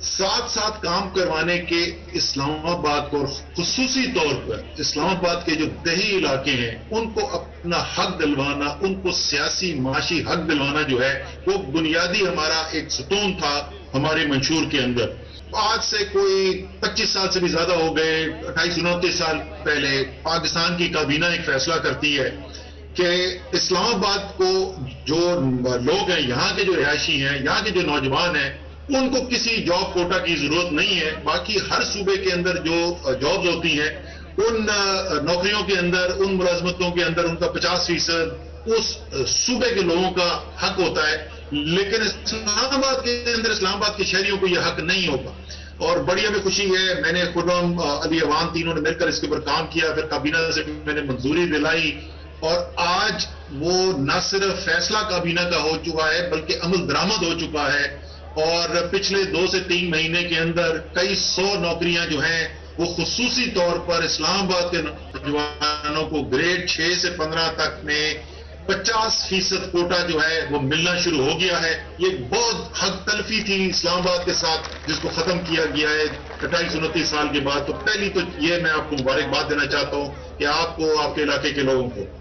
ساتھ ساتھ کام کروانے کے اسلام آباد کو، اور خصوصی طور پر اسلام آباد کے جو دیہی علاقے ہیں ان کو اپنا حق دلوانا، ان کو سیاسی معاشی حق دلوانا جو ہے وہ بنیادی ہمارا ایک ستون تھا ہمارے منشور کے اندر۔ آج سے کوئی 25 سال سے بھی زیادہ ہو گئے، 28-29 سال پہلے پاکستان کی کابینہ ایک فیصلہ کرتی ہے کہ اسلام آباد کو جو لوگ ہیں، یہاں کے جو رہائشی ہیں، یہاں کے جو نوجوان ہیں، ان کو کسی جاب کوٹا کی ضرورت نہیں ہے۔ باقی ہر صوبے کے اندر جو جابز ہوتی ہیں ان نوکریوں کے اندر، ان ملازمتوں کے اندر ان کا 50% اس صوبے کے لوگوں کا حق ہوتا ہے، لیکن اسلام آباد کے اندر اسلام آباد کے شہریوں کو یہ حق نہیں ہوگا۔ اور بڑی ہمیں خوشی ہے، میں نے خرم علی عوان تینوں نے مل کر اس کے اوپر کام کیا، پھر کابینہ سے میں نے منظوری دلائی، اور آج وہ نہ صرف فیصلہ کابینہ کا ہو چکا ہے بلکہ عمل درآمد ہو چکا ہے، اور پچھلے 2 سے 3 مہینے کے اندر کئی 100 نوکریاں جو ہیں وہ خصوصی طور پر اسلام آباد کے نوجوانوں کو گریڈ 6 سے 15 تک میں 50% کوٹا جو ہے وہ ملنا شروع ہو گیا ہے۔ یہ بہت حق تلفی تھی اسلام آباد کے ساتھ جس کو ختم کیا گیا ہے 28-29 سال کے بعد۔ تو پہلی تو یہ میں آپ کو مبارکباد دینا چاہتا ہوں کہ آپ کو، آپ کے علاقے کے لوگوں کو